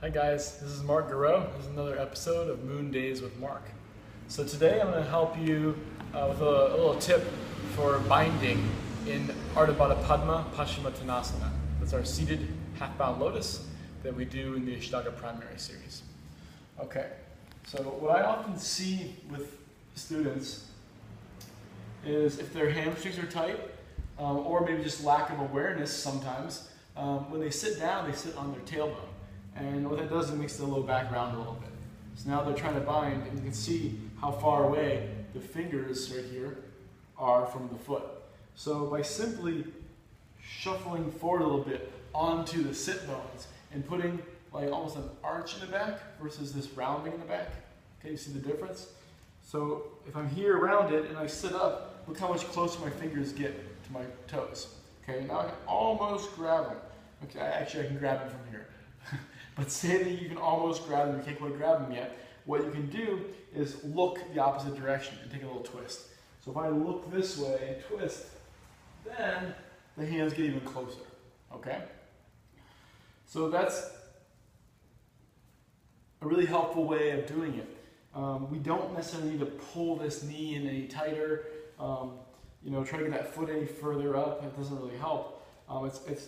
Hi guys, this is Mark Garreau. This is another episode of Moon Days with Mark. So today I'm going to help you with a little tip for binding in Ardha Baddha Padma Paschimatanasana. That's our seated half-bound lotus that we do in the Ashtanga primary series. Okay, so what I often see with students is if their hamstrings are tight, or maybe just lack of awareness sometimes, when they sit down, they sit on their tailbone. And what that does is it makes the low back round a little bit. So now they're trying to bind, and you can see how far away the fingers right here are from the foot. So by simply shuffling forward a little bit onto the sit bones and putting like almost an arch in the back versus this rounding in the back. Okay, you see the difference? So if I'm here rounded and I sit up, look how much closer my fingers get to my toes. Okay, now I can almost grab them. Okay, actually I can grab them from here. But say that you can almost grab them, you can't quite grab them yet. What you can do is look the opposite direction and take a little twist. So if I look this way and twist, then the hands get even closer, okay? So that's a really helpful way of doing it. We don't necessarily need to pull this knee in any tighter, try to get that foot any further up. It doesn't really help. It's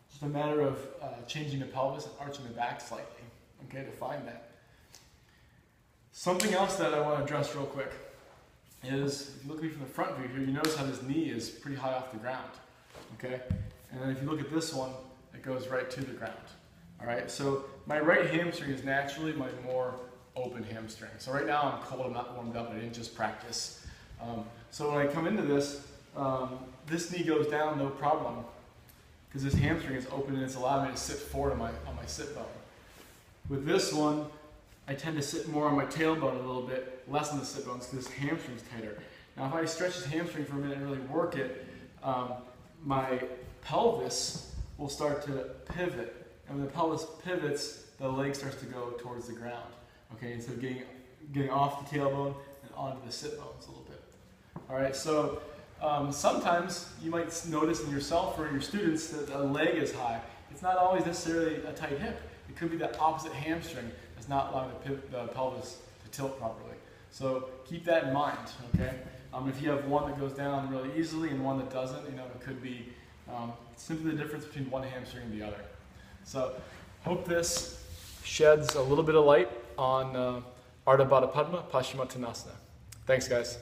just a matter of changing the pelvis and arching the back slightly, okay, to find that. Something else that I want to address real quick is, if you look at me from the front view here, you notice how this knee is pretty high off the ground, okay? And then if you look at this one, it goes right to the ground, all right? So my right hamstring is naturally my more open hamstring. So right now I'm cold, I'm not warmed up, I didn't just practice. So when I come into this, this knee goes down no problem, because this hamstring is open and it's allowing me to sit forward on my sit bone. With this one, I tend to sit more on my tailbone a little bit, less on the sit bones because this hamstring's tighter. Now if I stretch this hamstring for a minute and really work it, my pelvis will start to pivot. And when the pelvis pivots, the leg starts to go towards the ground. Okay, instead of getting off the tailbone and onto the sit bones a little bit. All right, so sometimes you might notice in yourself or in your students that the leg is high. It's not always necessarily a tight hip. It could be that opposite hamstring that's not allowing the pelvis to tilt properly. So keep that in mind, okay? If you have one that goes down really easily and one that doesn't, it could be simply the difference between one hamstring and the other. So hope this sheds a little bit of light on Ardha Baddha Padma Paschimatanasana. Thanks, guys.